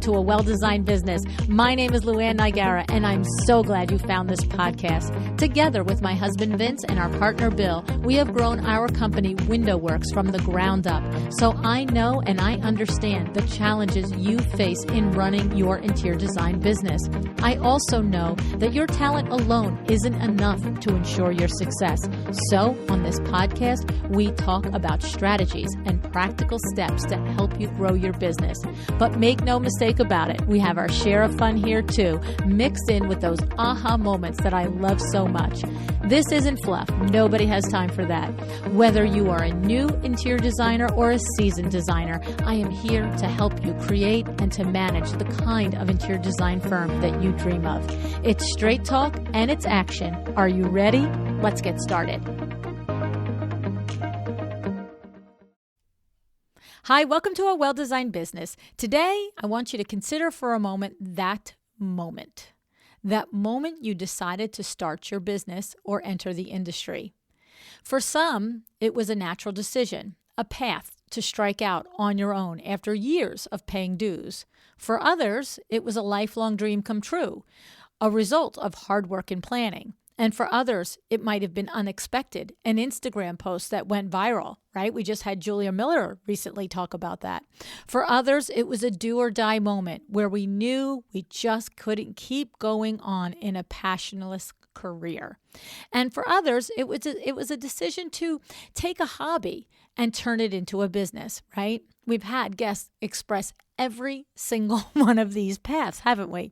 to A Well-Designed Business. My name is LuAnn and I'm so glad you found this podcast. Together with my husband Vince and our partner Bill, we have grown our company Window Works from the ground up. So I know and I understand the challenges you face in running your interior design business. I also know that your talent alone isn't enough to ensure your success. So on this podcast, we talk about strategies and practical steps to help you grow your business. But make no mistake about it, we have our share of fun here too, mixed in with those aha moments that I love so much. This isn't fluff. Nobody has time for that. Whether you are a new interior designer or a seasoned designer, I am here to help you create and to manage the kind of interior design firm that you dream of. It's straight talk and it's action. Are you ready? Let's get started. Hi, welcome to A Well-Designed Business. Today, I want you to consider for a moment that moment. That moment you decided to start your business or enter the industry. For some, it was a natural decision, a path to strike out on your own after years of paying dues. For others, it was a lifelong dream come true, a result of hard work and planning. And for others, it might have been unexpected, an Instagram post that went viral, right? We just had Julia Miller recently talk about that. For others, it was a do or die moment where we knew we just couldn't keep going on in a passionless career. And for others, it was a decision to take a hobby and turn it into a business, right? We've had guests express every single one of these paths, haven't we?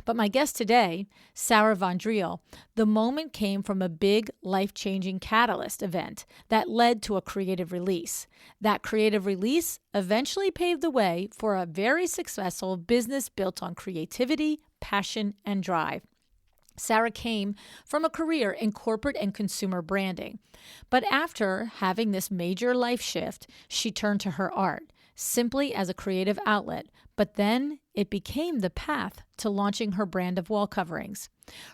But my guest today, Sarah Von Dreele, the moment came from a big life-changing catalyst event that led to a creative release. That creative release eventually paved the way for a very successful business built on creativity, passion, and drive. Sarah came from a career in corporate and consumer branding. But after having this major life shift, she turned to her art, simply as a creative outlet, but then it became the path to launching her brand of wall coverings.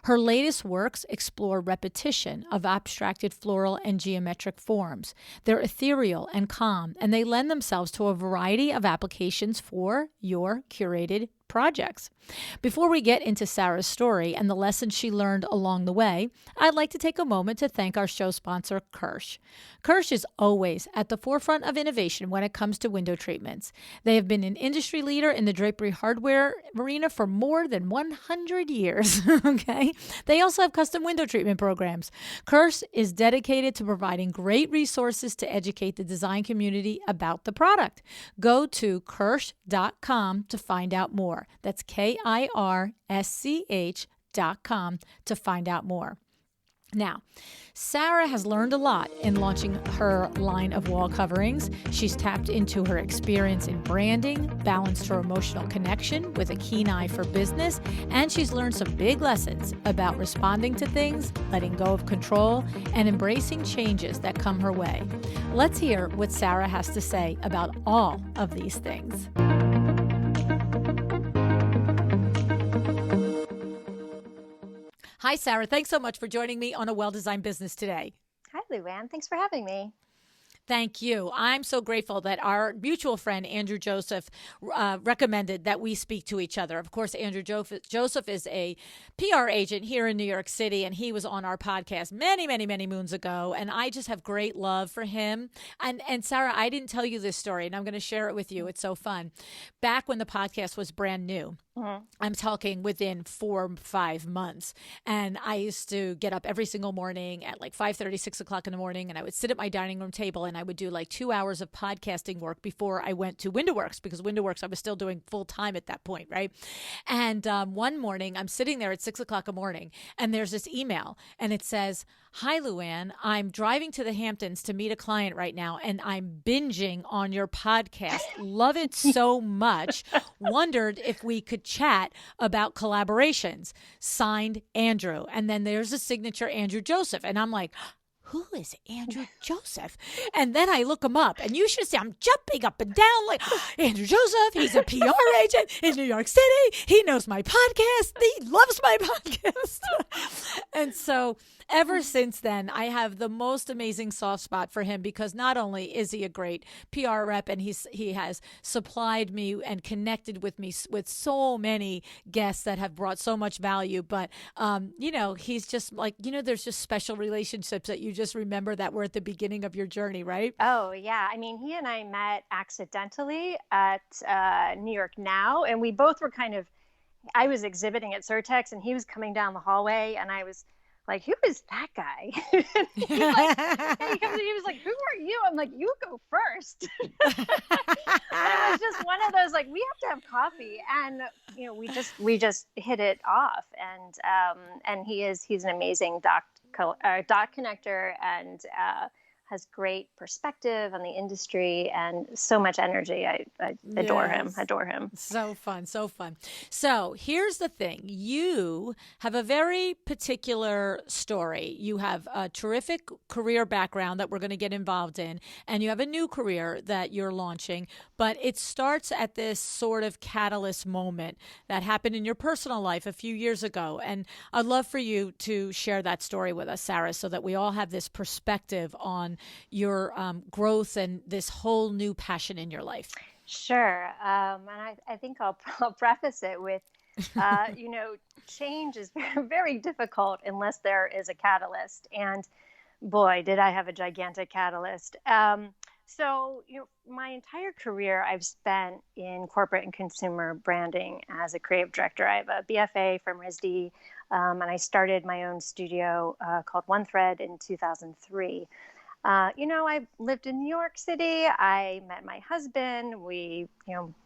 Her latest works explore repetition of abstracted floral and geometric forms. They're ethereal and calm, and they lend themselves to a variety of applications for your curated projects. Before we get into Sarah's story and the lessons she learned along the way, I'd like to take a moment to thank our show sponsor, Kirsch. Kirsch is always at the forefront of innovation when it comes to window treatments. They have been an industry leader in the drapery hardware arena for more than 100 years. Okay? They also have custom window treatment programs. Kirsch is dedicated to providing great resources to educate the design community about the product. Go to kirsch.com to find out more. That's KIRSCH.com to find out more. Now, Sarah has learned a lot in launching her line of wall coverings. She's tapped into her experience in branding, balanced her emotional connection with a keen eye for business, and she's learned some big lessons about responding to things, letting go of control, and embracing changes that come her way. Let's hear what Sarah has to say about all of these things. Hi, Sarah. Thanks so much for joining me on A Well-Designed Business today. Hi, LuAnn. Thanks for having me. Thank you. I'm so grateful that our mutual friend, Andrew Joseph, recommended that we speak to each other. Of course, Andrew Joseph is a PR agent here in New York City, and he was on our podcast many, many, many moons ago, and I just have great love for him. And Sarah, I didn't tell you this story, and I'm going to share it with you. It's so fun. Back when the podcast was brand new, I'm talking within 4 or 5 months. And I used to get up every single morning at like 5:30, 6 o'clock in the morning. And I would sit at my dining room table and I would do like 2 hours of podcasting work before I went to Window Works, because Window Works I was still doing full time at that point, right? And one morning I'm sitting there at 6 o'clock in the morning and there's this email and it says, "Hi, LuAnn. I'm driving to the Hamptons to meet a client right now, and I'm binging on your podcast. Love it so much. Wondered if we could chat about collaborations. Signed, Andrew." And then there's a signature, Andrew Joseph. And I'm like, who is Andrew Joseph? And then I look him up, and you should see I'm jumping up and down like, Andrew Joseph, he's a PR agent in New York City. He knows my podcast. He loves my podcast. And so ever since then, I have the most amazing soft spot for him because not only is he a great PR rep and he has supplied me and connected with me with so many guests that have brought so much value, but he's just like, there's just special relationships that you just remember that were at the beginning of your journey, right? Oh, yeah. I mean, he and I met accidentally at New York Now, and we both were I was exhibiting at Surtex, and he was coming down the hallway, and I was like, who is that guy? He was like, who are you? I'm like, you go first. But it was just one of those, like, we have to have coffee. And, we just hit it off. And he's an amazing dot connector and has great perspective on the industry and so much energy. I adore him. Adore him. So fun. So fun. So here's the thing. You have a very particular story. You have a terrific career background that we're going to get involved in, and you have a new career that you're launching, but it starts at this sort of catalyst moment that happened in your personal life a few years ago. And I'd love for you to share that story with us, Sarah, so that we all have this perspective on your growth and this whole new passion in your life. Sure. And I think I'll preface it with, change is very, very difficult unless there is a catalyst. And boy, did I have a gigantic catalyst. So, my entire career I've spent in corporate and consumer branding as a creative director. I have a BFA from RISD, and I started my own studio called One Thread in 2003. I lived in New York City. I met my husband. We,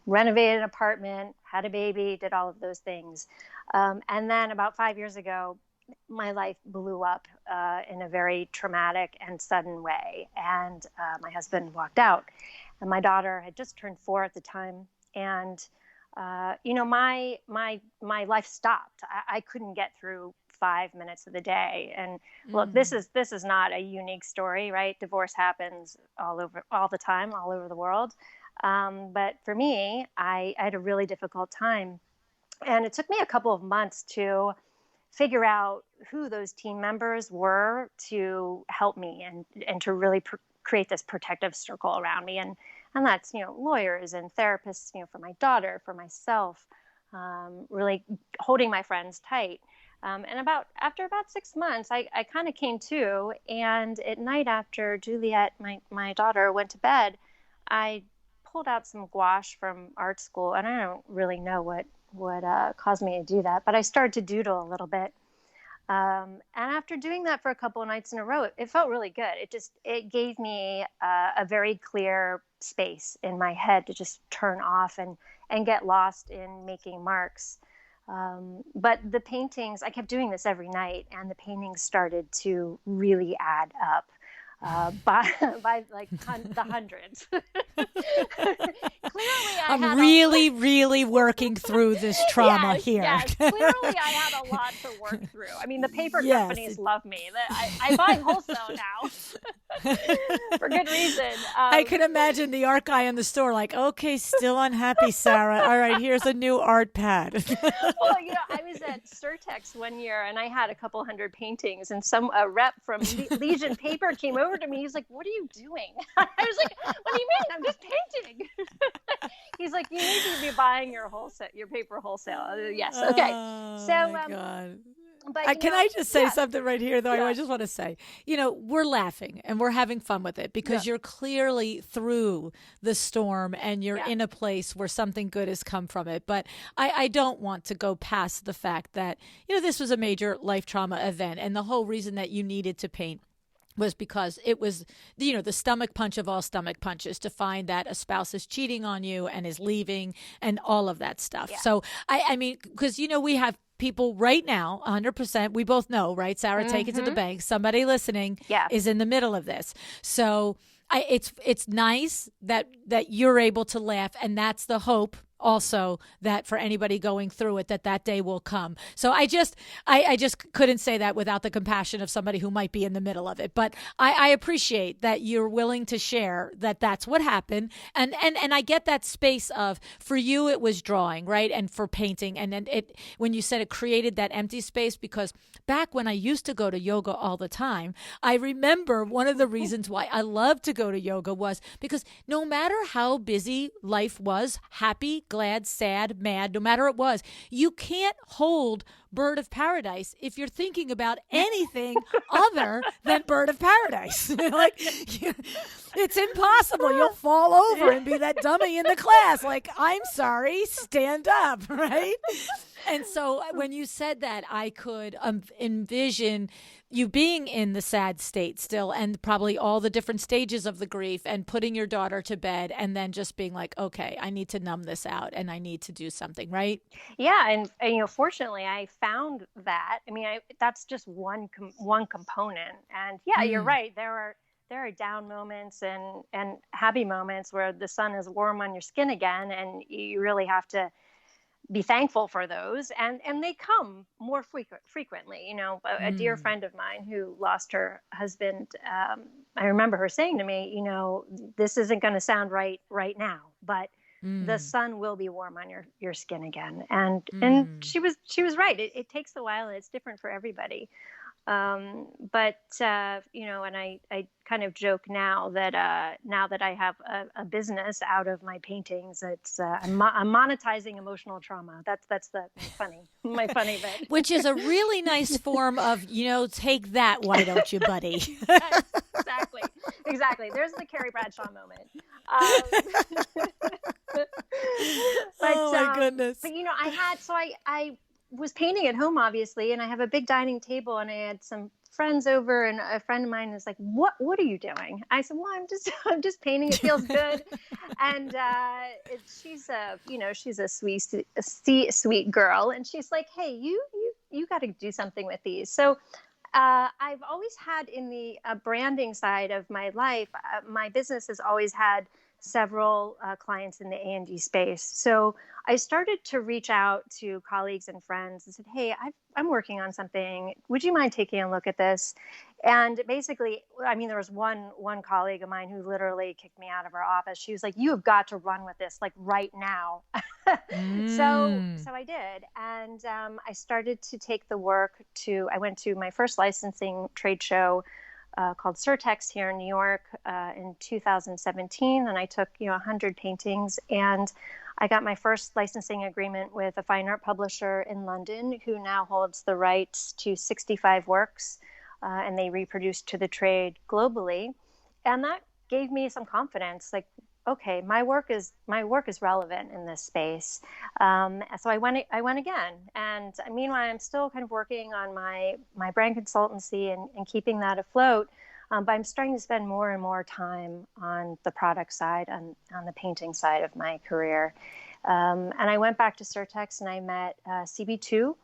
renovated an apartment, had a baby, did all of those things. And then about 5 years ago, my life blew up in a very traumatic and sudden way. And my husband walked out. And my daughter had just turned 4 at the time. And, my life stopped. I couldn't get through 5 minutes of the day. And look, this is not a unique story, right? Divorce happens all the time, all over the world. But for me, I had a really difficult time. And it took me a couple of months to figure out who those team members were to help me and to really create this protective circle around me. And that's, lawyers and therapists, for my daughter, for myself, really holding my friends tight. And after about 6 months, I kind of came to, and at night after Juliet, my daughter, went to bed, I pulled out some gouache from art school, and I don't really know what caused me to do that, but I started to doodle a little bit. And after doing that for a couple of nights in a row, it felt really good. It gave me a very clear space in my head to just turn off and get lost in making marks. But the paintings, I kept doing this every night, and the paintings started to really add up by like the hundreds. Clearly, I'm really working through this trauma here. Yes, clearly I had a lot to work through. I mean, the paper companies love me. I buy wholesale now for good reason. I can imagine the art guy in the store like, okay, still unhappy, Sarah. All right, here's a new art pad. Well, I was at Surtex one year, and I had a couple hundred paintings, and a rep from Legion Paper came over to me. He's like, what are you doing? I was like, what do you mean? I'm just painting. He's like, you need to be buying your paper wholesale. Yes. Okay. God. But, can I just say something right here, though? I just want to say, we're laughing and we're having fun with it because you're clearly through the storm and you're in a place where something good has come from it. But I don't want to go past the fact that, this was a major life trauma event, and the whole reason that you needed to paint was because it was, the stomach punch of all stomach punches to find that a spouse is cheating on you and is leaving and all of that stuff. Yeah. So, I mean, because, we have people right now, 100%, we both know, right, Sarah, take it to the bank. Somebody listening is in the middle of this. So it's nice that you're able to laugh, and that's the hope also that for anybody going through it, that day will come. So I just couldn't say that without the compassion of somebody who might be in the middle of it. But I appreciate that you're willing to share that that's what happened. And I get that space of, for you, it was drawing, right? And for painting. And then when you said it created that empty space, because back when I used to go to yoga all the time, I remember one of the reasons why I loved to go to yoga was because no matter how busy life was, happy, glad, sad, mad, no matter it was, you can't hold Bird of Paradise if you're thinking about anything other than Bird of Paradise. Like, it's impossible. You'll fall over and be that dummy in the class. Like, I'm sorry, stand up, right? And so when you said that, I could envision you being in the sad state still, and probably all the different stages of the grief, and putting your daughter to bed, and then just being like, okay, I need to numb this out and I need to do something, right? Yeah, and fortunately, I found that. I mean, that's just one component. And yeah, you're right. There are down moments and happy moments where the sun is warm on your skin again, and you really have to be thankful for those, and they come more frequently. A dear friend of mine who lost her husband, I remember her saying to me, this isn't going to sound right now, but the sun will be warm on your skin again. And she was right. It takes a while, and it's different for everybody. But and I kind of joke now that I have a business out of my paintings, it's I'm monetizing emotional trauma. That's my funny bit. Which is a really nice form of, take that, why don't you, buddy? Exactly. There's the Carrie Bradshaw moment. Oh my goodness. But I was painting at home, obviously, and I have a big dining table, and I had some friends over, and a friend of mine was like, what are you doing? I said, well, I'm just painting. It feels good. And she's a sweet girl, and she's like, hey, you got to do something with these. So I've always had, in the branding side of my life, my business has always had several clients in the A&D space. So I started to reach out to colleagues and friends and said, hey, I'm working on something. Would you mind taking a look at this? And basically, I mean, there was one colleague of mine who literally kicked me out of her office. She was like, you have got to run with this, like right now. So I did. And I started to take the work I went to my first licensing trade show called Surtex here in New York in 2017. And I took 100 paintings, and I got my first licensing agreement with a fine art publisher in London who now holds the rights to 65 works, and they reproduce to the trade globally. And that gave me some confidence, like, okay, my work is relevant in this space. So I went again. And meanwhile, I'm still kind of working on my brand consultancy and keeping that afloat. But I'm starting to spend more and more time on the product side, on the painting side of my career. And I went back to Surtex, and I met CB2,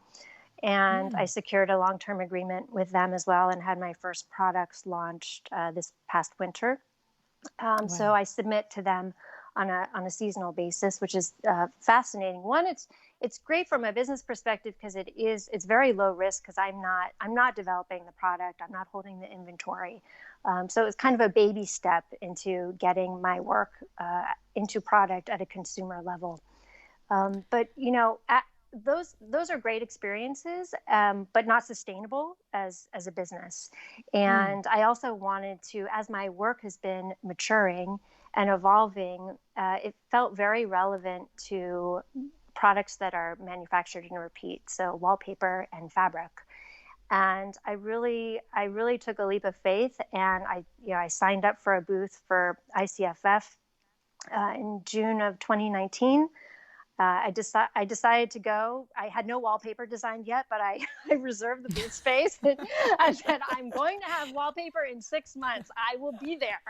and I secured a long-term agreement with them as well, and had my first products launched this past winter. Wow. So I submit to them on a seasonal basis, which is fascinating. One, it's great from a business perspective because it's very low risk, because I'm not developing the product, I'm not holding the inventory. So it's kind of a baby step into getting my work into product at a consumer level. But those are great experiences, but not sustainable as a business. And I also wanted to, as my work has been maturing and evolving, it felt very relevant to products that are manufactured in repeat, so wallpaper and fabric. And I really took a leap of faith, and I signed up for a booth for ICFF in June of 2019. I decided to go. I had no wallpaper designed yet, but I reserved the booth space. I said, I'm going to have wallpaper in 6 months. I will be there.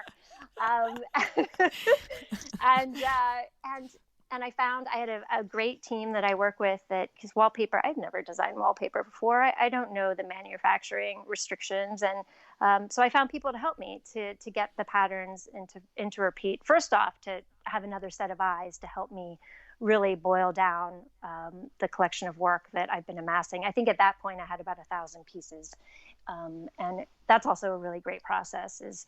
And I found I had a great team that I work with, because wallpaper, I've never designed wallpaper before. I don't know the manufacturing restrictions. And so I found people to help me to get the patterns into repeat. First off, to have another set of eyes to help me really boil down the collection of work that I've been amassing. I think at that point I had about 1,000 pieces. And that's also a really great process, is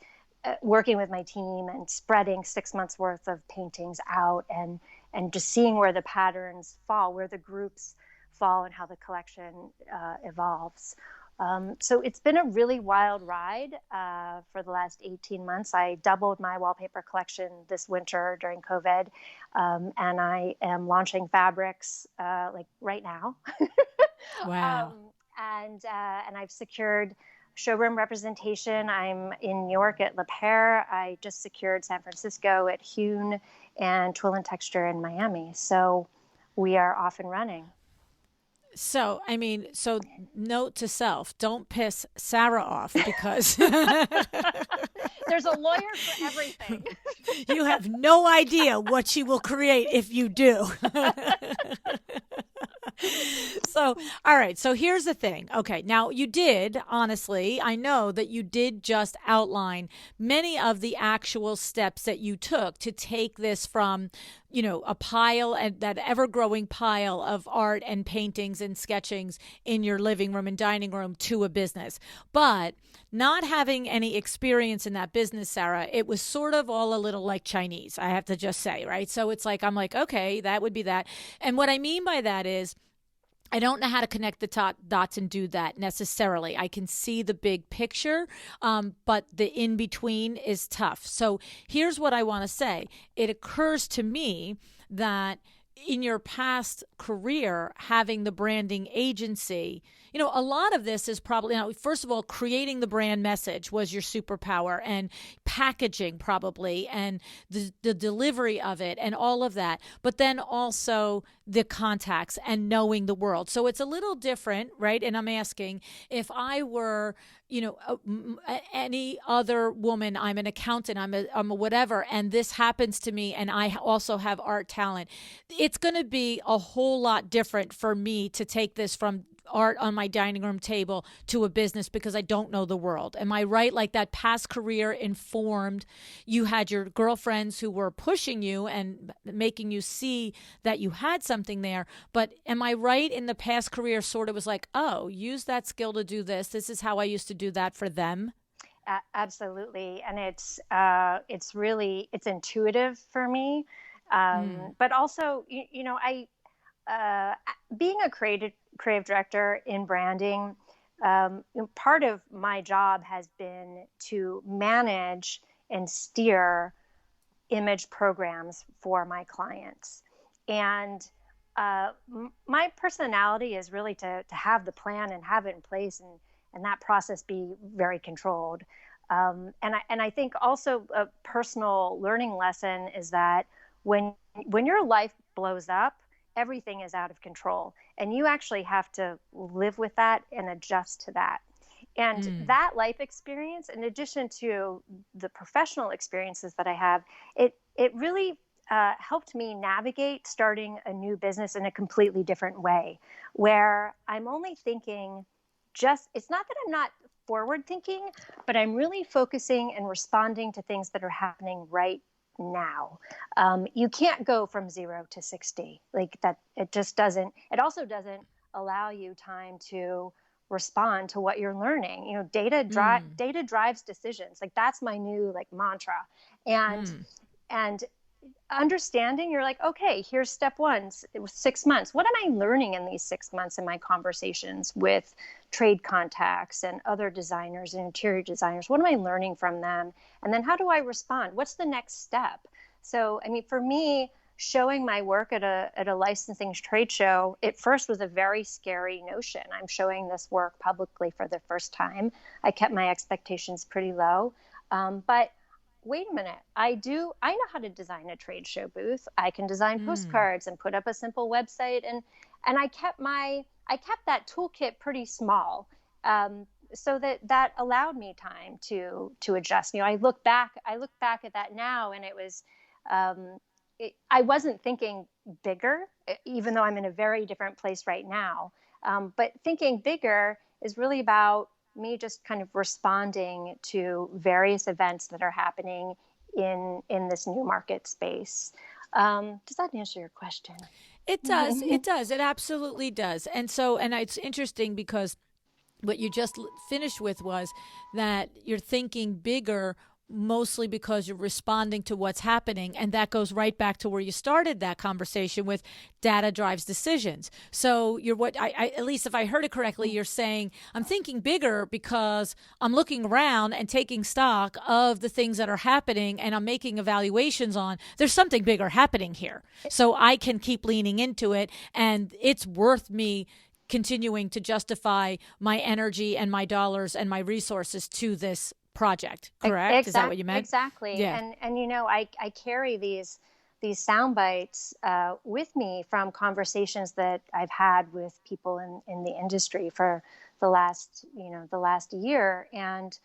working with my team and spreading 6 months worth of paintings out, and just seeing where the patterns fall, where the groups fall, and how the collection evolves. So it's been a really wild ride for the last 18 months. I doubled my wallpaper collection this winter during COVID, and I am launching fabrics like right now. Wow. And I've secured showroom representation. I'm in New York at Le Pair. I just secured San Francisco at Hune, and Twill and Texture in Miami. So we are off and running. So, I mean, so note to self, don't piss Sarah off, because There's a lawyer for everything. you have no idea what she will create if you do. So, all right. So here's the thing. Okay. Now, you did, honestly, I know that you did just outline many of the actual steps that you took to take this from, a pile, and that ever growing pile of art and paintings and sketchings in your living room and dining room, to a business. But not having any experience in that business, Sarah, it was sort of all a little like Chinese, I have to just say, right? So it's like, I'm like, okay, that would be that. And what I mean by that is, I don't know how to connect the dots and do that necessarily. I can see the big picture, but the in between is tough. So here's what I want to say. It occurs to me that in your past career, having the branding agency, a lot of this is probably, first of all, creating the brand message was your superpower, and packaging probably, and the delivery of it, and all of that. But then also the contacts and knowing the world. So it's a little different, right? And I'm asking, if I were, any other woman, I'm an accountant, I'm a whatever, and this happens to me, and I also have art talent, it's going to be a whole lot different for me to take this from art on my dining room table to a business, because I don't know the world. Am I right? Like, that past career informed, you had your girlfriends who were pushing you and making you see that you had something there. But am I right in the past career sort of was like, oh, use that skill to do this. This is how I used to do that for them. Absolutely. And it's really, it's intuitive for me. But also, being a creative director in branding, part of my job has been to manage and steer image programs for my clients. And my personality is really to have the plan and have it in place, and that process be very controlled. And I think also a personal learning lesson is that when your life blows up, everything is out of control, and you actually have to live with that and adjust to that. And that life experience, in addition to the professional experiences that I have, it really helped me navigate starting a new business in a completely different way, where I'm only thinking it's not that I'm not forward thinking, but I'm really focusing and responding to things that are happening right now. You can't go from 0 to 60 like that. It just doesn't. It also doesn't allow you time to respond to what you're learning. Data drives decisions. Like, that's my new mantra. And understanding, you're like, okay, here's step one. It was 6 months. What am I learning in these 6 months in my conversations with trade contacts and other designers and interior designers? What am I learning from them? And then how do I respond? What's the next step? So, I mean, for me, showing my work at a licensing trade show, it first was a very scary notion. I'm showing this work publicly for the first time. I kept my expectations pretty low. But wait a minute, I know how to design a trade show booth. I can design postcards and put up a simple website. And I kept that toolkit pretty small. So that allowed me time to adjust. I look back at that now, and it was, I wasn't thinking bigger, even though I'm in a very different place right now. But thinking bigger is really about me just kind of responding to various events that are happening in this new market space. Does that answer your question? It does. It does. It absolutely does. And so, and it's interesting because what you just finished with was that you're thinking bigger mostly because you're responding to what's happening, and that goes right back to where you started that conversation with data drives decisions. So you're what I at least if I heard it correctly, you're saying I'm thinking bigger because I'm looking around and taking stock of the things that are happening, and I'm making evaluations on there's something bigger happening here, so I can keep leaning into it, and it's worth me continuing to justify my energy and my dollars and my resources to this project. Correct? Is that what you meant? Exactly. Yeah. And I carry these sound bites with me from conversations that I've had with people in the industry for the last year. And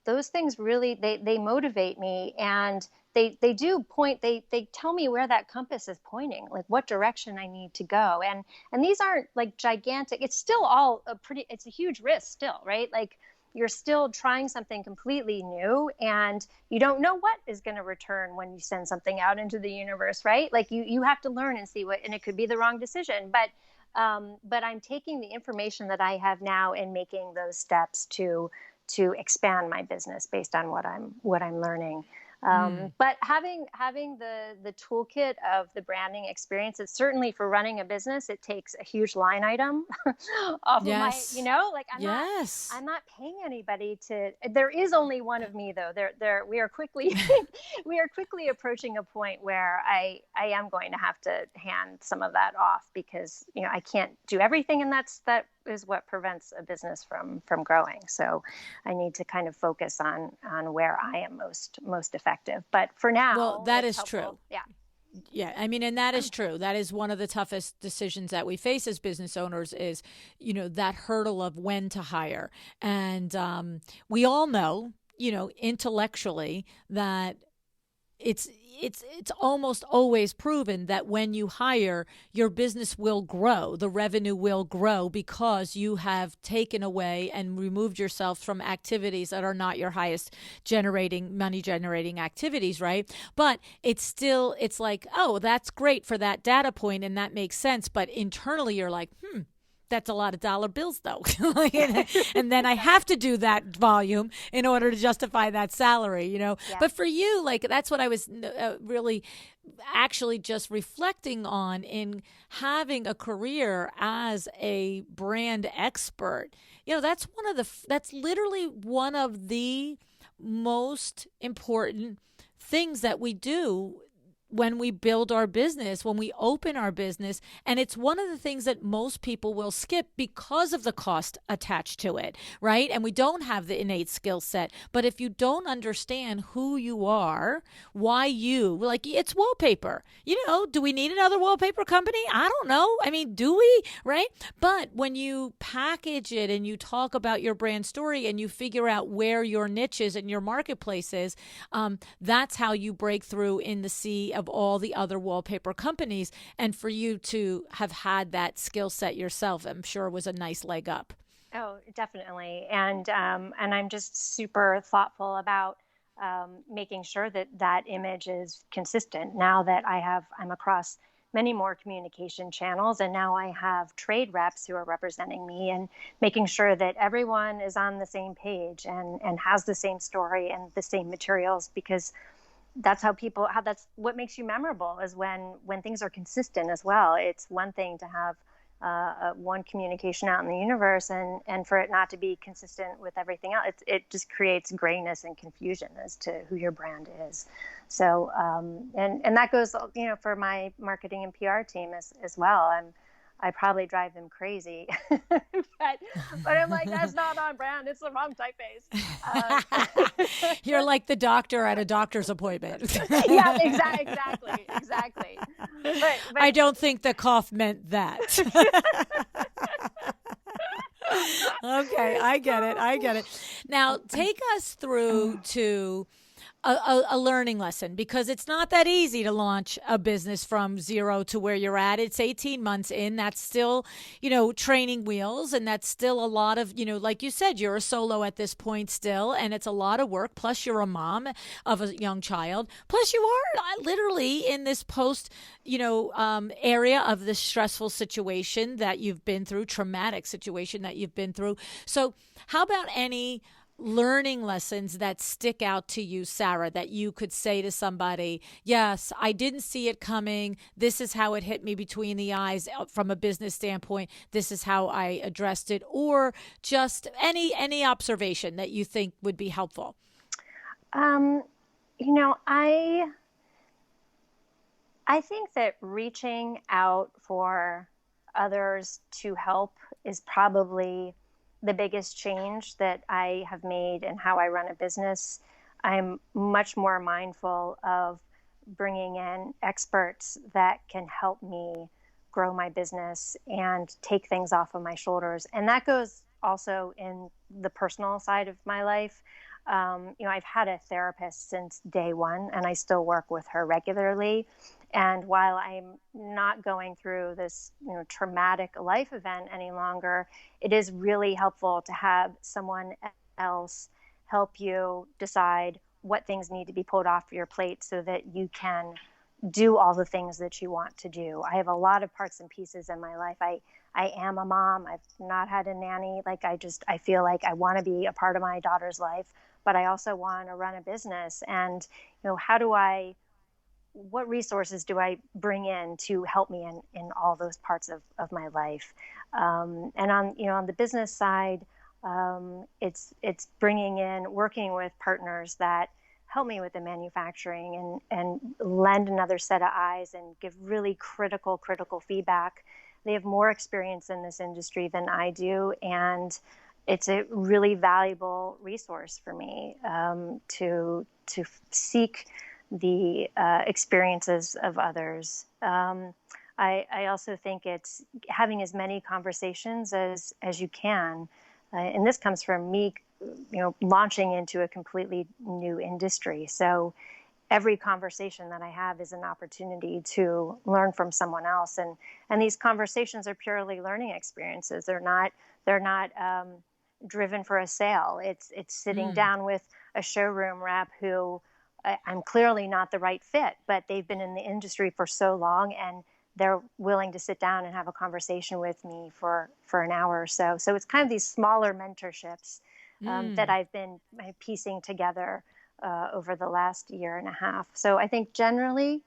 those things really, they motivate me, and they do point, they tell me where that compass is pointing, like what direction I need to go. And these aren't like gigantic, it's still all it's a huge risk still, right? Like you're still trying something completely new, and you don't know what is going to return when you send something out into the universe, right? Like you have to learn and see what, and it could be the wrong decision, but I'm taking the information that I have now and making those steps to expand my business based on what I'm learning. But having the toolkit of the branding experience, it's certainly for running a business, it takes a huge line item off of my, like I'm not paying anybody there is only one of me though. We are quickly approaching a point where I am going to have to hand some of that off because, I can't do everything. And that is what prevents a business from growing. So I need to kind of focus on where I am most effective. But for now, well, that is true. Yeah. Yeah. I mean, and that is true. That is one of the toughest decisions that we face as business owners is, that hurdle of when to hire. And we all know, intellectually that it's almost always proven that when you hire, your business will grow, the revenue will grow because you have taken away and removed yourself from activities that are not your highest money generating activities, right? But it's like, oh, that's great for that data point and that makes sense. But internally you're like, that's a lot of dollar bills though. And then I have to do that volume in order to justify that salary, Yeah. But for you, like, that's what I was really actually just reflecting on in having a career as a brand expert. That's literally one of the most important things that we do when we build our business, when we open our business. And it's one of the things that most people will skip because of the cost attached to it, right? And we don't have the innate skill set. But if you don't understand who you are, why it's wallpaper. Do we need another wallpaper company? I don't know. I mean, do we, right? But when you package it and you talk about your brand story and you figure out where your niche is and your marketplace is, that's how you break through in the sea of all the other wallpaper companies. And for you to have had that skill set yourself, I'm sure was a nice leg up. Oh, definitely. And I'm just super thoughtful about making sure that image is consistent now that I'm across many more communication channels, and now I have trade reps who are representing me, and making sure that everyone is on the same page and has the same story and the same materials, because that's that's what makes you memorable, is when things are consistent as well. It's one thing to have one communication out in the universe and for it not to be consistent with everything else. It just creates grayness and confusion as to who your brand is. So and that goes, for my marketing and PR team as well. I probably drive them crazy, but I'm like, that's not on brand. It's the wrong typeface. You're like the doctor at a doctor's appointment. Yeah, exactly. But I don't think the cough meant that. Okay, I get it. Now, take us through to a learning lesson, because it's not that easy to launch a business from zero to where you're at. It's 18 months in. That's still, training wheels. And that's still a lot of, like you said, you're a solo at this point still. And it's a lot of work. Plus, you're a mom of a young child. Plus, you are literally in this post, area of this stressful situation that you've been through, traumatic situation that you've been through. So, how about any learning lessons that stick out to you, Sarah, that you could say to somebody, yes, I didn't see it coming. This is how it hit me between the eyes from a business standpoint. This is how I addressed it, or just any observation that you think would be helpful. Um, you know, I think that reaching out for others to help is probably the biggest change that I have made in how I run a business. I'm much more mindful of bringing in experts that can help me grow my business and take things off of my shoulders. And that goes also in the personal side of my life. I've had a therapist since day one, and I still work with her regularly. And while I'm not going through this, traumatic life event any longer, it is really helpful to have someone else help you decide what things need to be pulled off your plate so that you can do all the things that you want to do. I have a lot of parts and pieces in my life. I am a mom. I've not had a nanny. I feel like I want to be a part of my daughter's life, but I also want to run a business. And, what resources do I bring in to help me in all those parts of my life? And on the business side, it's working with partners that help me with the manufacturing and lend another set of eyes and give really critical feedback. They have more experience in this industry than I do, and it's a really valuable resource for me to seek the experiences of others. I also think it's having as many conversations as you can. And this comes from me, launching into a completely new industry. So every conversation that I have is an opportunity to learn from someone else. And these conversations are purely learning experiences. They're not driven for a sale. It's sitting down with a showroom rep who I'm clearly not the right fit, but they've been in the industry for so long and they're willing to sit down and have a conversation with me for an hour or so. So it's kind of these smaller mentorships that I've been piecing together over the last year and a half. So I think generally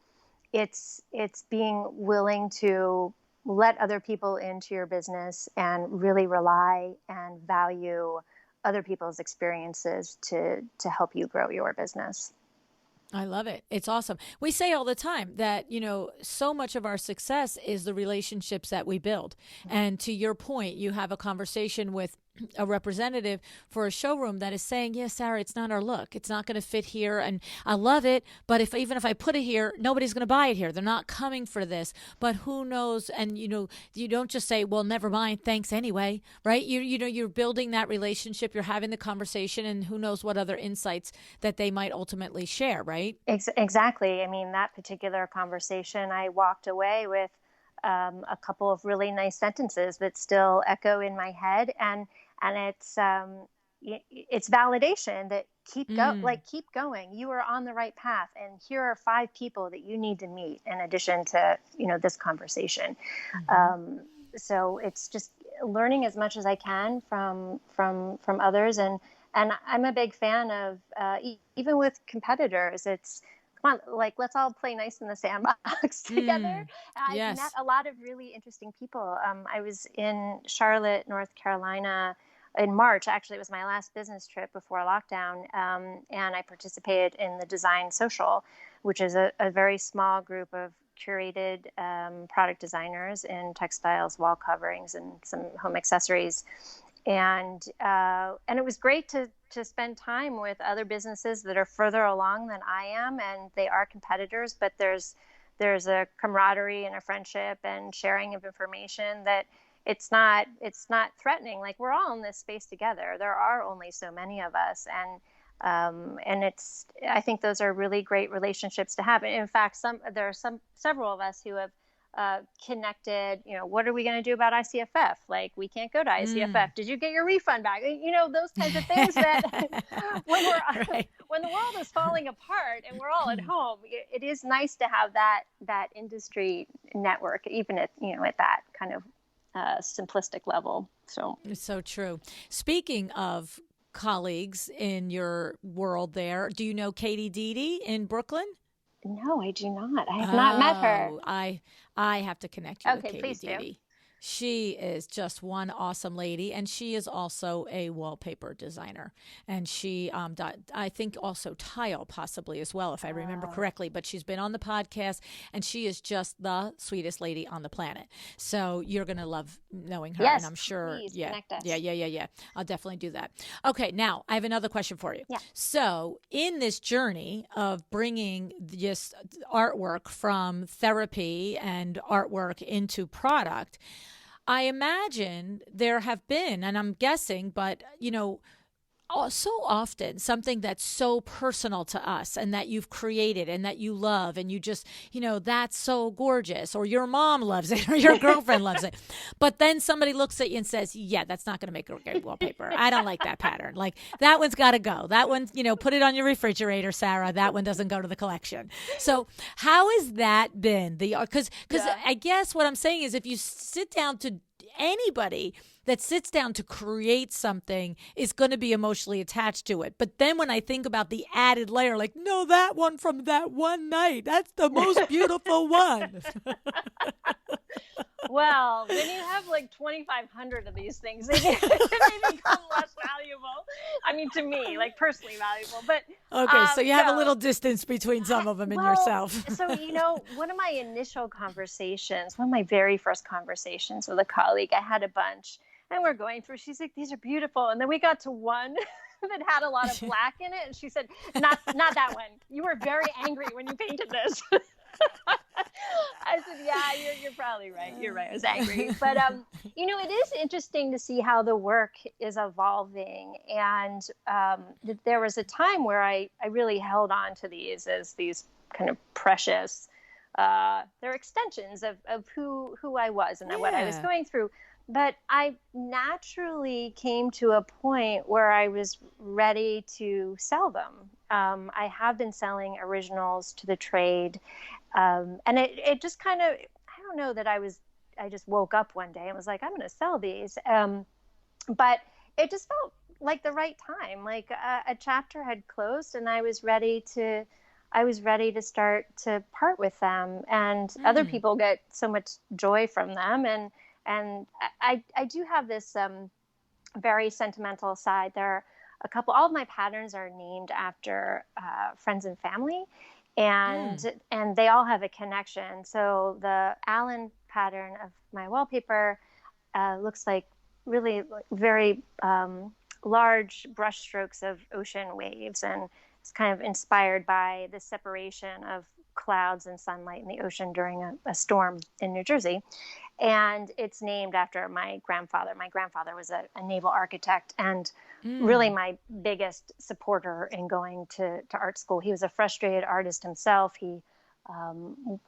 it's being willing to let other people into your business and really rely and value other people's experiences to help you grow your business. I love it. It's awesome. We say all the time that, so much of our success is the relationships that we build. And to your point, you have a conversation with a representative for a showroom that is saying, yes, Sarah, it's not our look. It's not going to fit here. And I love it. But even if I put it here, nobody's going to buy it here. They're not coming for this. But who knows? And, you don't just say, well, never mind. Thanks anyway. Right. You're building that relationship. You're having the conversation, and who knows what other insights that they might ultimately share. Right. Exactly. I mean, that particular conversation, I walked away with a couple of really nice sentences that still echo in my head. And it's validation that keep going. You are on the right path, and here are 5 people that you need to meet in addition to this conversation. So it's just learning as much as I can from others, and I'm a big fan of even with competitors. It's come on, let's all play nice in the sandbox together. I've met a lot of really interesting people. I was in Charlotte, North Carolina in March. Actually, it was my last business trip before lockdown. And I participated in the Design Social, which is a very small group of curated product designers in textiles, wall coverings, and some home accessories. And it was great to spend time with other businesses that are further along than I am, and they are competitors, but there's a camaraderie and a friendship and sharing of information that it's not threatening. Like, we're all in this space together. There are only so many of us, And I think those are really great relationships to have. And in fact, there are several of us who have connected, what are we going to do about ICFF? Like, we can't go to ICFF. Did you get your refund back? Those kinds of things that when Right. when the world is falling apart and we're all at home, it is nice to have that industry network, even at that kind of simplistic level. So It's so true. Speaking of colleagues in your world there, do you know Katie Dede in Brooklyn? no, I do not. I have not met her. Oh, I have to connect you with Okay, Katie please do. Dede. She is just one awesome lady, and she is also a wallpaper designer. And she, I think, also tile possibly as well, if I remember correctly. But she's been on the podcast, and she is just the sweetest lady on the planet. So you're gonna love knowing her, Yes, and I'm sure, please yeah, connect us. yeah. I'll definitely do that. Okay, now I have another question for you. Yeah. So in this journey of bringing this artwork from therapy and artwork into product, I imagine there have been, and I'm guessing, but so often something that's so personal to us and that you've created and that you love and you just, that's so gorgeous, or your mom loves it or your girlfriend loves it. But then somebody looks at you and says, yeah, that's not going to make a great wallpaper. I don't like that pattern. Like, that one's got to go. That one, put it on your refrigerator, Sarah. That one doesn't go to the collection. So how has that been? Because I guess what I'm saying is, if you sit down to anybody that sits down to create something is going to be emotionally attached to it. But then when I think about the added layer, like, no, that one from that one night, that's the most beautiful one. Well, when you have like 2,500 of these things, they become less valuable. I mean, to me, like, personally valuable. But okay, so you have a little distance between some of them and yourself. So, one of my very first conversations with a colleague, I had a bunch, and we're going through, she's like, these are beautiful. And then we got to one that had a lot of black in it. And she said, not that one. You were very angry when you painted this. I said, yeah, you're probably right. You're right. I was angry. But, it is interesting to see how the work is evolving. And there was a time where I really held on to these as these kind of precious, they're extensions of who I was and what I was going through. But I naturally came to a point where I was ready to sell them. I have been selling originals to the trade. And it just kind of, I don't know that I just woke up one day and was like, I'm going to sell these. But it just felt like the right time. Like a chapter had closed and I was ready to start to part with them, and other people get so much joy from them. And I do have this very sentimental side. There are all of my patterns are named after friends and family, and they all have a connection. So the Allen pattern of my wallpaper looks like really very large brush strokes of ocean waves, and it's kind of inspired by the separation of clouds and sunlight in the ocean during a storm in New Jersey. And it's named after my grandfather. My grandfather was a naval architect and really my biggest supporter in going to art school. He was a frustrated artist himself. He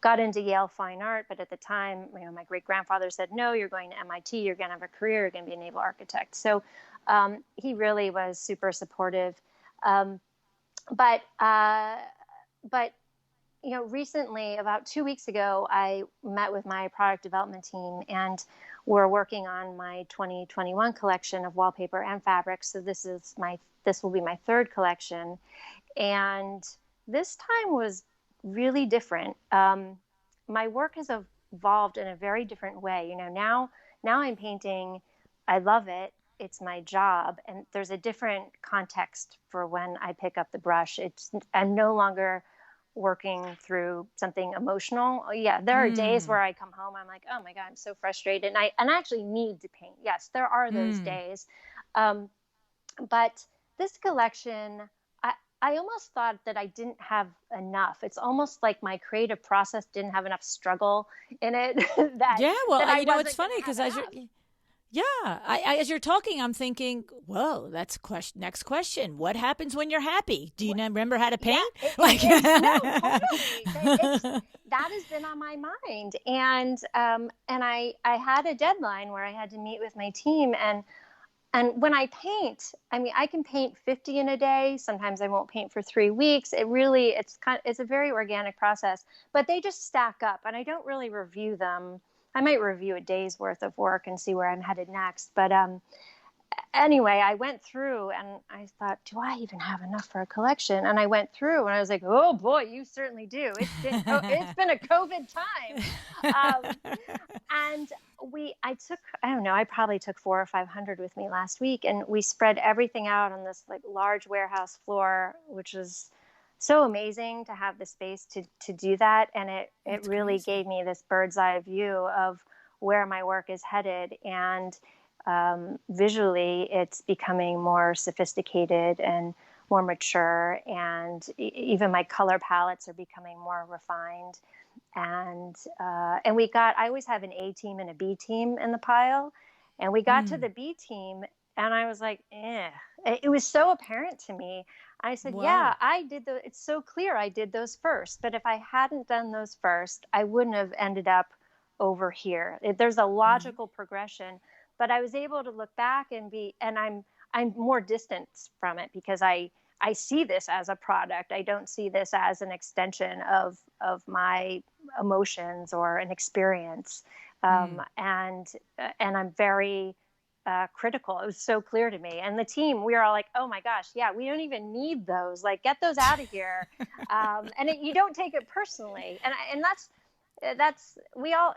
got into Yale Fine Art, but at the time, my great-grandfather said, no, you're going to MIT, you're going to have a career, you're going to be a naval architect. So he really was super supportive. But recently, about 2 weeks ago, I met with my product development team, and we're working on my 2021 collection of wallpaper and fabrics. So this will be my third collection. And this time was really different. My work has evolved in a very different way. Now I'm painting. I love it. It's my job. And there's a different context for when I pick up the brush. I'm no longer working through something emotional. Yeah, there are days where I come home, I'm like, oh my God, I'm so frustrated. And I actually need to paint. Yes, there are those days. But this collection, I almost thought that I didn't have enough. It's almost like my creative process didn't have enough struggle in it. It's funny because Yeah, as you're talking, I'm thinking, whoa, that's next question. What happens when you're happy? Do you remember how to Yeah, paint? Like, no, totally. That has been on my mind, and I had a deadline where I had to meet with my team, and when I paint, I mean, I can paint 50 in a day. Sometimes I won't paint for 3 weeks. It's a very organic process, but they just stack up, and I don't really review them. I might review a day's worth of work and see where I'm headed next. But anyway, I went through and I thought, do I even have enough for a collection? And I went through and I was like, oh boy, you certainly do. It's been a COVID time. And I don't know, I probably took 400 or 500 with me last week, and we spread everything out on this like large warehouse floor, which was so amazing to have the space to do that. And it really gave me this bird's eye view of where my work is headed. And visually, it's becoming more sophisticated and more mature, and even my color palettes are becoming more refined. And I always have an A team and a B team in the pile, and we got to the B team, and I was like, it was so apparent to me. I said, yeah, I did it's so clear I did those first, but if I hadn't done those first, I wouldn't have ended up over here. There's a logical progression, but I was able to look back and I'm more distant from it because I see this as a product. I don't see this as an extension of my emotions or an experience. And I'm very critical. It was so clear to me. And the team, we were all like, oh my gosh, yeah, we don't even need those. Like, get those out of here. You don't take it personally. And that's we all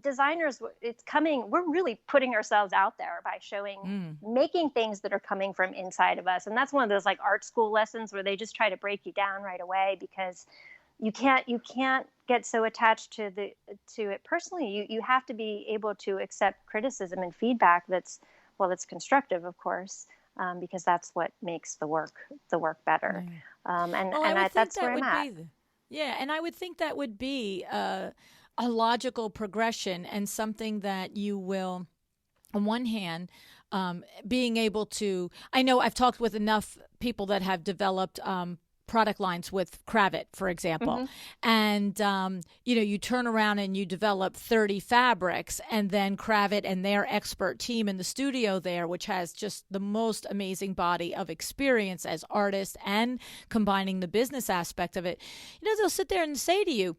designers, it's coming, we're really putting ourselves out there by showing making things that are coming from inside of us. And that's one of those like art school lessons where they just try to break you down right away, because you can't get so attached to it personally. You have to be able to accept criticism and feedback that's constructive, of course, because that's what makes the work better. That's where I'm at. Yeah, and I would think that would be a logical progression, and something that you will, on one hand, being able to, I know I've talked with enough people that have developed product lines with Kravet, for example. And, you turn around and you develop 30 fabrics, and then Kravet and their expert team in the studio there, which has just the most amazing body of experience as artists and combining the business aspect of it, they'll sit there and say to you,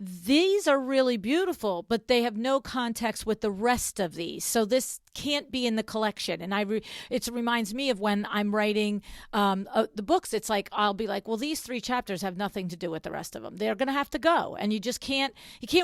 these are really beautiful, but they have no context with the rest of these. So this can't be in the collection. And it reminds me of when I'm writing the books. It's like, I'll be like, well, these 3 chapters have nothing to do with the rest of them. They're going to have to go. And you can't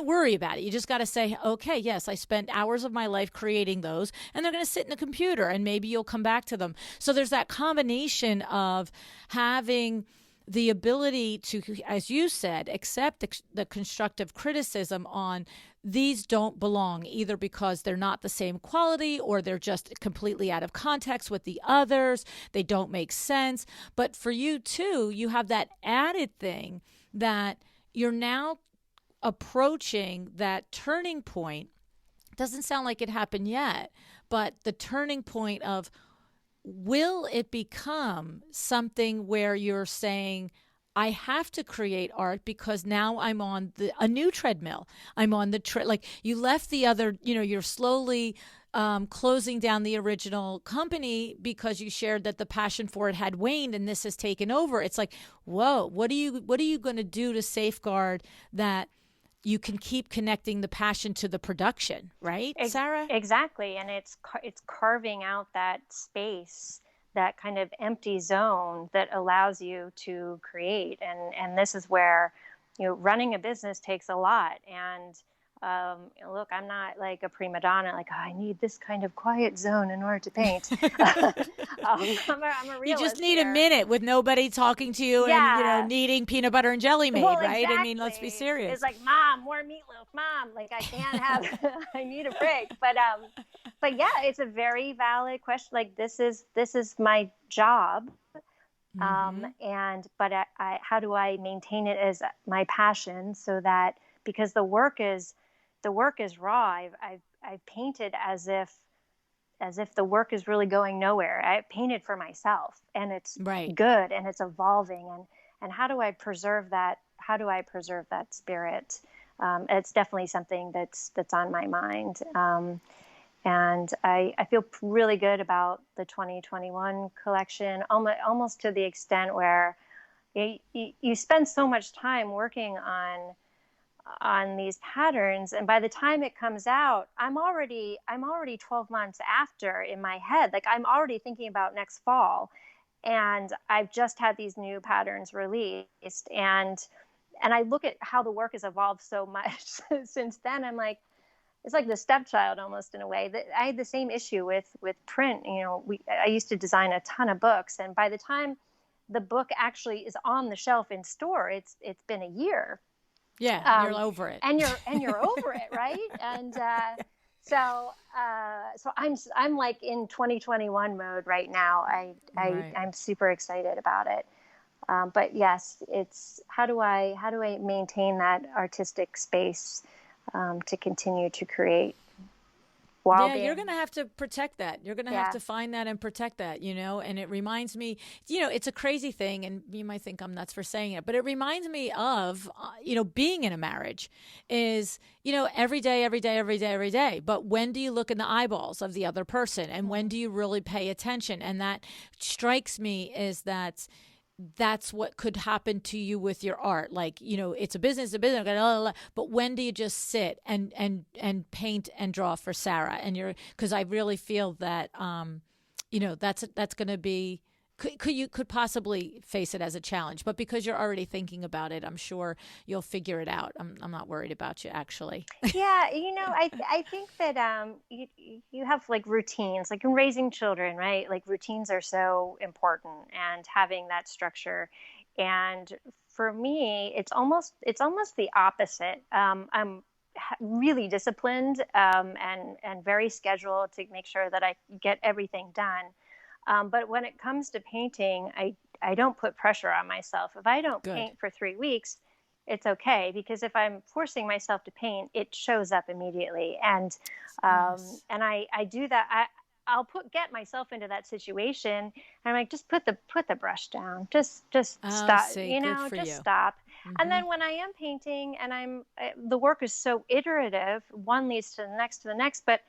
worry about it. You just got to say, okay, yes, I spent hours of my life creating those, and they're going to sit in a computer, and maybe you'll come back to them. So there's that combination of having the ability to, as you said, accept the constructive criticism on these don't belong, either because they're not the same quality or they're just completely out of context with the others. They don't make sense. But for you too, you have that added thing that you're now approaching that turning point. Doesn't sound like it happened yet, but the turning point of, will it become something where you're saying, I have to create art because now I'm on a new treadmill. I'm on the like you left the other, you're slowly closing down the original company because you shared that the passion for it had waned, and this has taken over. It's like, whoa, what are you going to do to safeguard that you can keep connecting the passion to the production, right, Sarah? Exactly. And it's carving out that space, that kind of empty zone that allows you to create. And this is where, running a business takes a lot. And look, I'm not like a prima donna, like, I need this kind of quiet zone in order to paint. I'm a realist. You just need a minute with nobody talking to you, and needing peanut butter and jelly made, right? Exactly. I mean, let's be serious. It's like, Mom, more meatloaf, Mom. Like, I can't have. I need a break. But yeah, it's a very valid question. Like, this is my job. But how do I maintain it as my passion, so that, because the work is raw. I've painted as if as if the work is really going nowhere. I painted for myself, and it's Right. good, and it's evolving. And how do I preserve that? How do I preserve that spirit? It's definitely something that's on my mind. And I feel really good about the 2021 collection, almost to the extent where you spend so much time working on these patterns, and by the time it comes out, I'm already 12 months after in my head. Like, I'm already thinking about next fall, and I've just had these new patterns released, and I look at how the work has evolved so much since then. I'm like, it's like the stepchild almost, in a way. That I had the same issue with print. I used to design a ton of books, and by the time the book actually is on the shelf in store, it's been a year. Yeah, you're over it. And you're over it, right? And so I'm like in 2021 mode right now. I'm super excited about it. But yes, it's how do I maintain that artistic space to continue to create? You're going to have to protect that. You're going to have to find that and protect that, and it reminds me, it's a crazy thing, and you might think I'm nuts for saying it, but it reminds me of, being in a marriage is, every day, every day, every day, every day. But when do you look in the eyeballs of the other person, and when do you really pay attention? And that strikes me is that's what could happen to you with your art. Like, it's a business, blah, blah, blah, but when do you just sit and paint and draw for Sarah? And because I really feel that, that's going to be, could possibly face it as a challenge, but because you're already thinking about it, I'm sure you'll figure it out. I'm not worried about you, actually. Yeah. I think that you have like routines, like in raising children, right? Like routines are so important, and having that structure. And for me, it's almost the opposite. I'm really disciplined, and very scheduled to make sure that I get everything done. But when it comes to painting, I don't put pressure on myself. If I don't paint for 3 weeks, it's okay, because if I'm forcing myself to paint, it shows up immediately. And and I do that. I'll get myself into that situation, and I'm like, just put the brush down, just stop, stop. Mm-hmm. And then when I am painting, and the work is so iterative, one leads to the next, but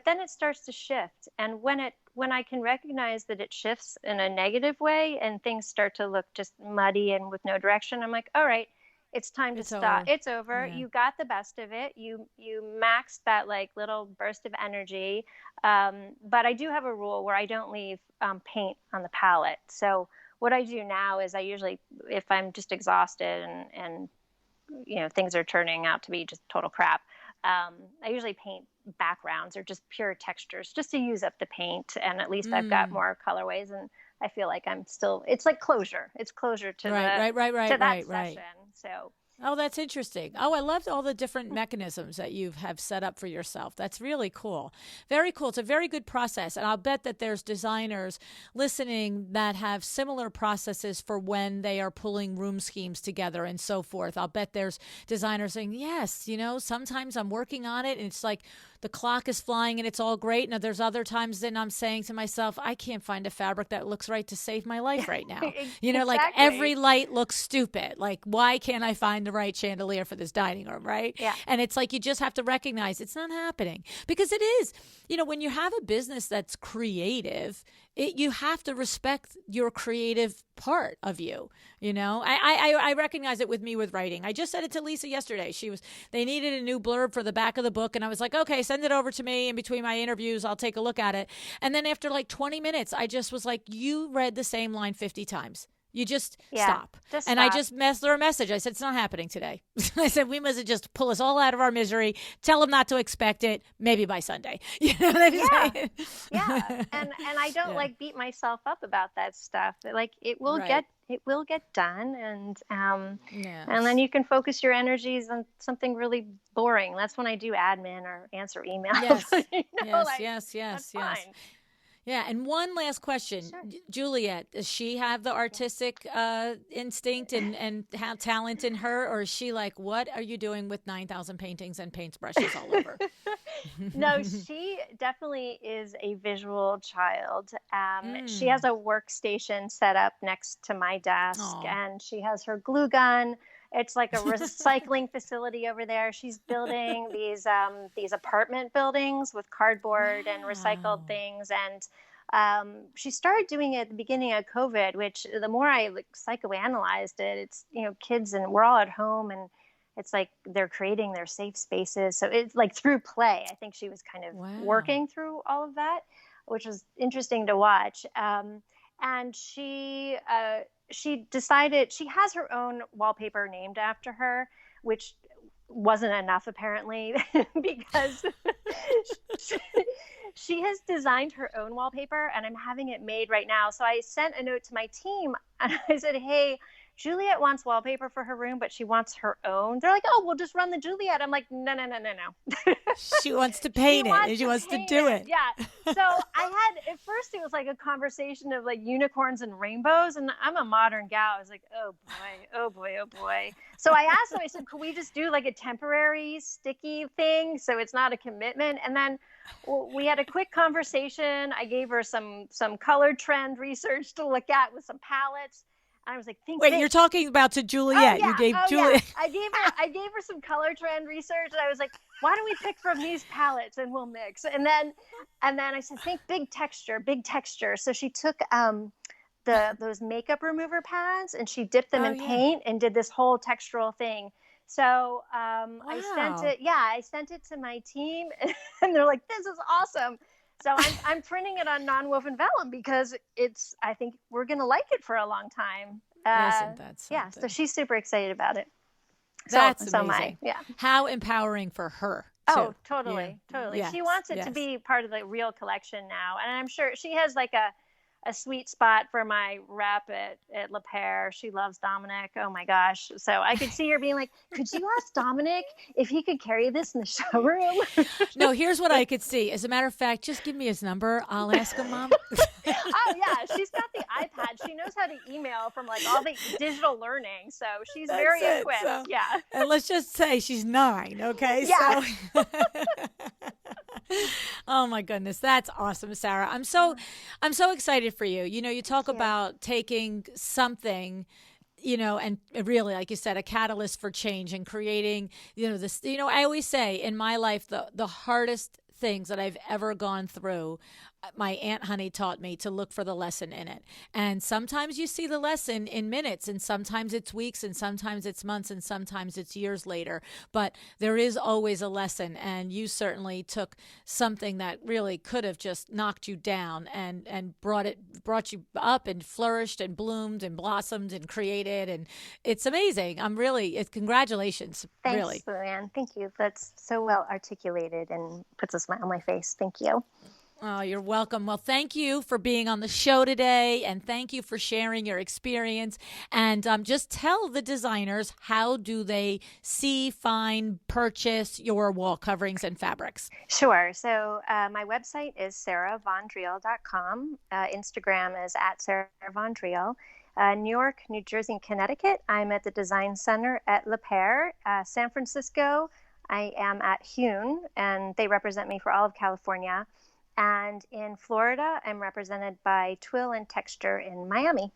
then it starts to shift. And when I can recognize that it shifts in a negative way, and things start to look just muddy and with no direction, I'm like, all right, it's time to stop. It's over. Yeah. You got the best of it. You maxed that like little burst of energy. But I do have a rule where I don't leave paint on the palette. So what I do now is I usually, if I'm just exhausted and things are turning out to be just total crap, I usually paint backgrounds or just pure textures, just to use up the paint, and at least I've got more colorways, and I feel like it's like closure. It's closure to that session. So. Oh, that's interesting. Oh, I loved all the different mechanisms that you have set up for yourself. That's really cool. Very cool. It's a very good process. And I'll bet that there's designers listening that have similar processes for when they are pulling room schemes together and so forth. I'll bet there's designers saying, yes, sometimes I'm working on it and it's like the clock is flying and it's all great. And there's other times then I'm saying to myself, I can't find a fabric that looks right to save my life right now. Exactly. Like every light looks stupid. Like, why can't I find the right chandelier for this dining room, right? Yeah. And it's like you just have to recognize it's not happening, because it is. When you have a business that's creative, you have to respect your creative part of you. I recognize it with me with writing. I just said it to Lisa yesterday. They needed a new blurb for the back of the book, and I was like, okay, send it over to me. In between my interviews, I'll take a look at it. And then after like 20 minutes, I just was like, you read the same line 50 times. You just stop. And I just messed her a message. I said, it's not happening today. I said, we must just pull us all out of our misery, tell them not to expect it, maybe by Sunday. You know what I'm saying? Yeah. And I don't like beat myself up about that stuff. Like it will get done. And and then you can focus your energies on something really boring. That's when I do admin or answer emails. Yes. That's fine. Yeah, and one last question. Sure. Juliet, does she have the artistic instinct and talent in her, or is she like, what are you doing with 9,000 paintings and paintbrushes all over? No, she definitely is a visual child. She has Mm. a workstation set up next to my desk, Oh. and she has her glue gun. It's like a recycling facility over there. She's building these apartment buildings with cardboard and recycled Wow. things, and she started doing it at the beginning of COVID. Which the more I like psychoanalyzed it, it's kids and we're all at home and it's like they're creating their safe spaces. So it's like through play. I think she was kind of Wow. working through all of that, which was interesting to watch. And she decided she has her own wallpaper named after her, which wasn't enough apparently because she, she has designed her own wallpaper and I'm having it made right now. So I sent a note to my team and I said, hey, Juliet wants wallpaper for her room, but she wants her own. They're like, oh, we'll just run the Juliet. I'm like, no, no, no, no, no. She wants to She paint it and wants she to wants to paint do it. it. Yeah. So I had, at first it was like a conversation of like unicorns and rainbows. And I'm a modern gal. I was like, oh boy, oh boy, oh boy. So I asked them, I said, could we just do like a temporary sticky thing? So it's not a commitment. And then we had a quick conversation. I gave her some color trend research to look at with some palettes. And I was like, think Wait, big. you're talking about to Oh Juliet. You yeah, gave oh yeah. Juliet. I gave her some color trend research, and I was like, why don't we pick from these palettes and we'll mix? And then I said, think big texture, big texture. So she took those makeup remover pads and she dipped them Oh, in yeah. paint and did this whole textural thing. So I sent Wow. it. Yeah, I sent it to my team, and they're like, this is awesome. So I'm printing it on non-woven vellum because I think we're gonna like it for a long time. Isn't that Yeah, so something? she's super excited about it. That's So am I. amazing. Yeah. How empowering for her, Oh, too. Yeah. totally, totally. She Yes. wants it to Yes. be part of the real collection now, and I'm sure she has like a sweet spot for my rep at Le Pair. She loves Dominic. Oh my gosh. So I could see her being like, could you ask Dominic if he could carry this in the showroom? No, here's what I could see. As a matter of fact, just give me his number. I'll ask him, Mom. Oh yeah, she's got the iPad. She knows how to email from like all the digital learning. So she's That's very it. equipped. So, Yeah. and let's just say she's 9, okay? Yeah. So oh my goodness, that's awesome, Sarah. I'm so excited for you. You talk Yeah. about taking something, and really, like you said, a catalyst for change and creating, this, I always say in my life, the hardest things that I've ever gone through, my Aunt Honey taught me to look for the lesson in it. And sometimes you see the lesson in minutes, and sometimes it's weeks, and sometimes it's months, and sometimes it's years later. But there is always a lesson, and you certainly took something that really could have just knocked you down and brought you up and flourished and bloomed and blossomed and created. And it's amazing. Congratulations, Thanks, really. LuAnn. Thank you. That's so well articulated and puts a smile on my face. Thank you. Oh, you're welcome. Well, thank you for being on the show today, and thank you for sharing your experience. And just tell the designers, how do they see, find, purchase your wall coverings and fabrics? Sure. So my website is sarahvondreele.com. Instagram is at Sarah Von Dreele. New York, New Jersey, and Connecticut, I'm at the Design Center at Le Pair. San Francisco, I am at Hune, and they represent me for all of California. And in Florida, I'm represented by Twill and Texture in Miami.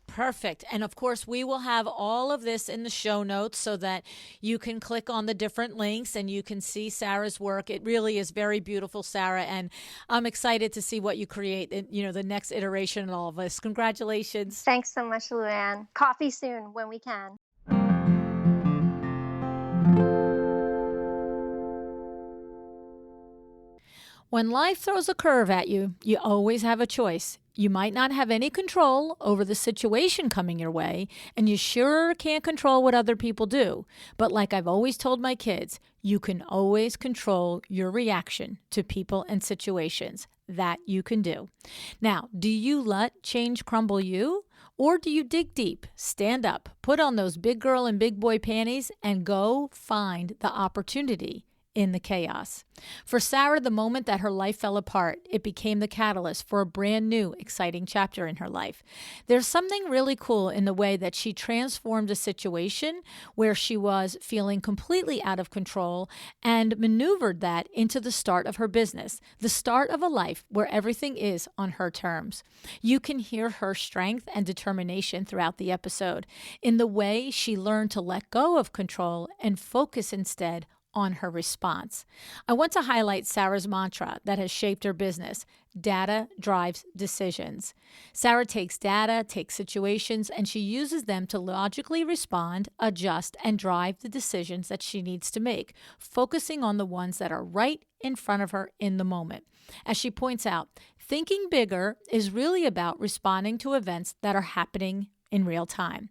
Perfect. And of course, we will have all of this in the show notes so that you can click on the different links and you can see Sarah's work. It really is very beautiful, Sarah. And I'm excited to see what you create in, the next iteration in all of this. Congratulations. Thanks so much, LuAnn. Coffee soon when we can. When life throws a curve at you, you always have a choice. You might not have any control over the situation coming your way, and you sure can't control what other people do. But like I've always told my kids, you can always control your reaction to people and situations. That you can do. Now, do you let change crumble you? Or do you dig deep, stand up, put on those big girl and big boy panties, and go find the opportunity in the chaos. For Sarah, the moment that her life fell apart, it became the catalyst for a brand new, exciting chapter in her life. There's something really cool in the way that she transformed a situation where she was feeling completely out of control and maneuvered that into the start of her business, the start of a life where everything is on her terms. You can hear her strength and determination throughout the episode in the way she learned to let go of control and focus instead on her response. I want to highlight Sarah's mantra that has shaped her business. Data drives decisions. Sarah takes data, takes situations, and she uses them to logically respond, adjust, and drive the decisions that she needs to make, focusing on the ones that are right in front of her in the moment. As she points out, thinking bigger is really about responding to events that are happening in real time.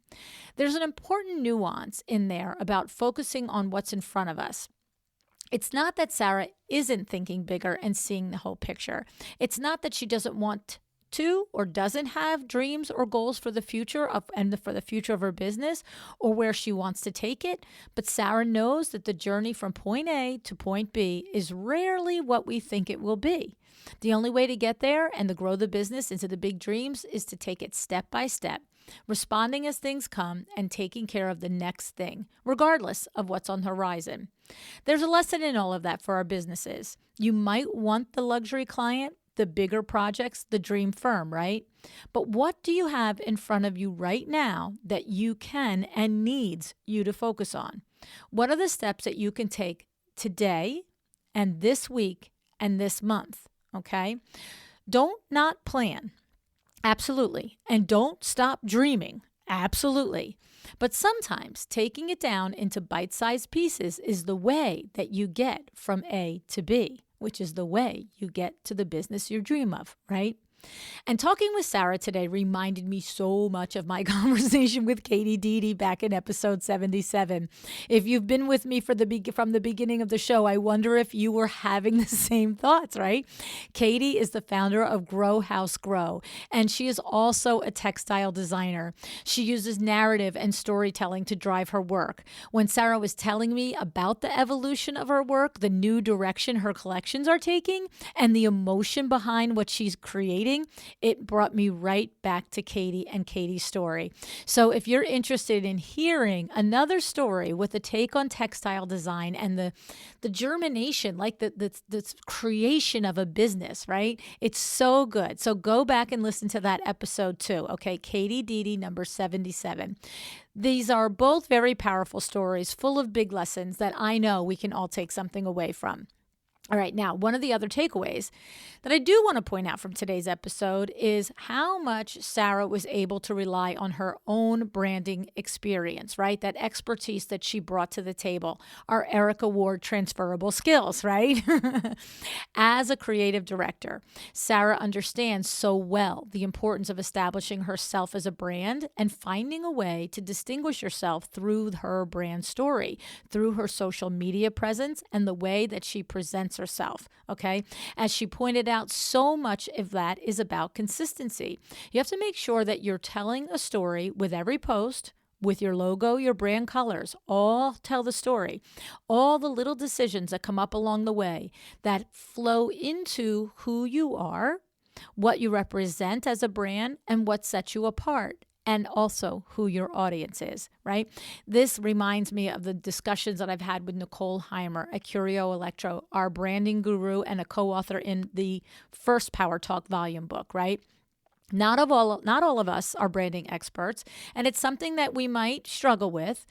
There's an important nuance in there about focusing on what's in front of us. It's not that Sarah isn't thinking bigger and seeing the whole picture. It's not that she doesn't want to or doesn't have dreams or goals for the future for the future of her business or where she wants to take it. But Sarah knows that the journey from point A to point B is rarely what we think it will be. The only way to get there and to grow the business into the big dreams is to take it step by step, responding as things come and taking care of the next thing, regardless of what's on the horizon. There's a lesson in all of that for our businesses. You might want the luxury client, the bigger projects, the dream firm, right? But what do you have in front of you right now that you can and needs you to focus on? What are the steps that you can take today and this week and this month? Okay? Don't not plan. Absolutely. And don't stop dreaming. Absolutely. But sometimes taking it down into bite-sized pieces is the way that you get from A to B, which is the way you get to the business you dream of, right? And talking with Sarah today reminded me so much of my conversation with Katie Dede back in episode 77. If you've been with me from the beginning of the show, I wonder if you were having the same thoughts, right? Katie is the founder of Grow House Grow, and she is also a textile designer. She uses narrative and storytelling to drive her work. When Sarah was telling me about the evolution of her work, the new direction her collections are taking, and the emotion behind what she's creating, it brought me right back to Katie and Katie's story. So if you're interested in hearing another story with a take on textile design and the germination, like the creation of a business, right? It's so good. So go back and listen to that episode too. Okay, Katie Dede, number 77. These are both very powerful stories full of big lessons that I know we can all take something away from. All right, now, one of the other takeaways that I do want to point out from today's episode is how much Sarah was able to rely on her own branding experience, right? That expertise that she brought to the table, our Eric Award transferable skills, right? As a creative director, Sarah understands so well the importance of establishing herself as a brand and finding a way to distinguish herself through her brand story, through her social media presence, and the way that she presents herself, okay? As she pointed out, so much of that is about consistency. You have to make sure that you're telling a story with every post, with your logo, your brand colors, all tell the story. All the little decisions that come up along the way that flow into who you are, what you represent as a brand, and what sets you apart, and also who your audience is, right? This reminds me of the discussions that I've had with Nicole Heimer at Curio Electro, our branding guru and a co-author in the first Power Talk volume book, right? Not all of us are branding experts, and it's something that we might struggle with,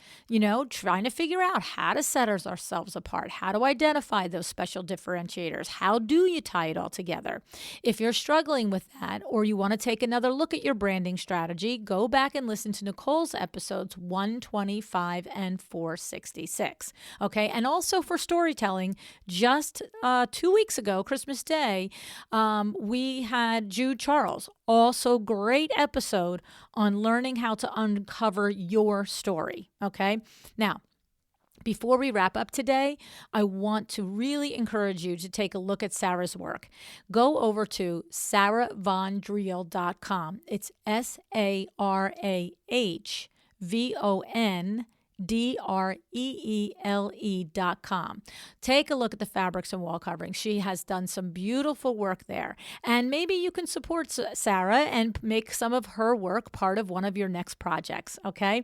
trying to figure out how to set ourselves apart, how to identify those special differentiators, how do you tie it all together? If you're struggling with that, or you want to take another look at your branding strategy, go back and listen to Nicole's episodes 125 and 466, okay? And also for storytelling, just 2 weeks ago, Christmas Day, we had Jude Charles, also great episode on learning how to uncover your story, okay? Now, before we wrap up today, I want to really encourage you to take a look at Sarah's work. Go over to sarahvondreele.com. It's SarahVonDreele.com. DREELE.com. Take a look at the fabrics and wall coverings. She has done some beautiful work there. And maybe you can support Sarah and make some of her work part of one of your next projects, okay?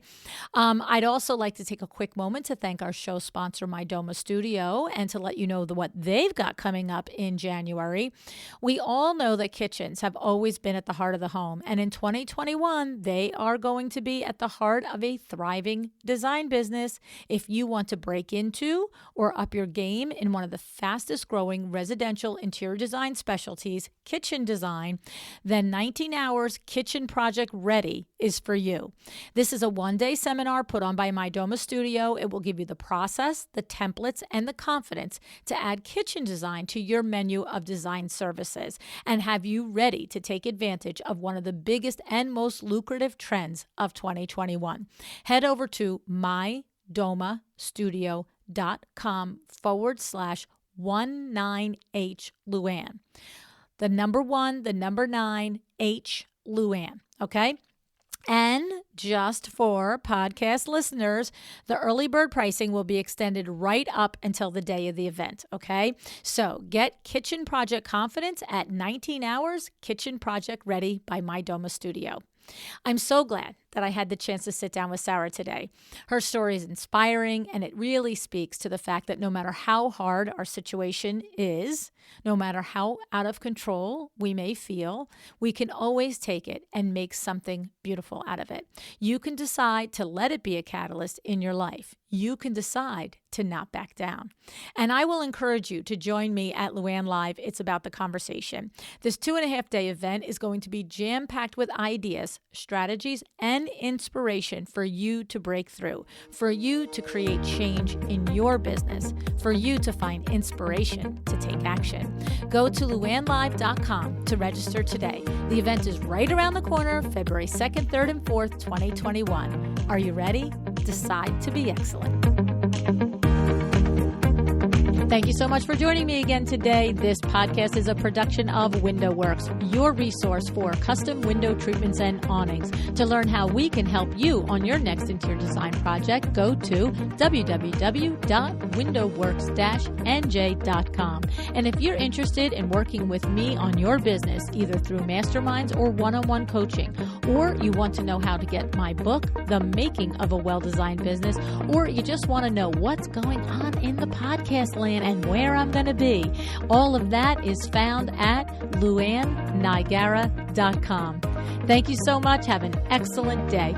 I'd also like to take a quick moment to thank our show sponsor, Mydoma Studio, and to let you know what they've got coming up in January. We all know that kitchens have always been at the heart of the home, and in 2021, they are going to be at the heart of a thriving design business. If you want to break into or up your game in one of the fastest growing residential interior design specialties, kitchen design, then 19 Hours Kitchen Project Ready is for you. This is a one-day seminar put on by Mydoma Studio. It will give you the process, the templates, and the confidence to add kitchen design to your menu of design services and have you ready to take advantage of one of the biggest and most lucrative trends of 2021. Head over to mydomasudio.com/19H LuAnn. The number 1, the number 9, H LuAnn. Okay? And just for podcast listeners, the early bird pricing will be extended right up until the day of the event, okay? So get kitchen project confidence at 19 Hours Kitchen Project Ready by Mydoma Studio. I'm so glad that I had the chance to sit down with Sarah today. Her story is inspiring, and it really speaks to the fact that no matter how hard our situation is, no matter how out of control we may feel, we can always take it and make something beautiful out of it. You can decide to let it be a catalyst in your life. You can decide to not back down. And I will encourage you to join me at LuAnn Live. It's about the conversation. This 2.5-day event is going to be jam-packed with ideas, strategies, and inspiration for you to break through, for you to create change in your business, for you to find inspiration to take action. Go to LuAnnLive.com to register today. The event is right around the corner, February 2nd, 3rd, and 4th, 2021. Are you ready? Decide to be excellent. Thank you so much for joining me again today. This podcast is a production of WindowWorks, your resource for custom window treatments and awnings. To learn how we can help you on your next interior design project, go to www.windowworks-nj.com. And if you're interested in working with me on your business, either through masterminds or one-on-one coaching, or you want to know how to get my book, The Making of a Well-Designed Business, or you just want to know what's going on in the podcast land and where I'm going to be, all of that is found at LuAnnNigara.com. Thank you so much. Have an excellent day.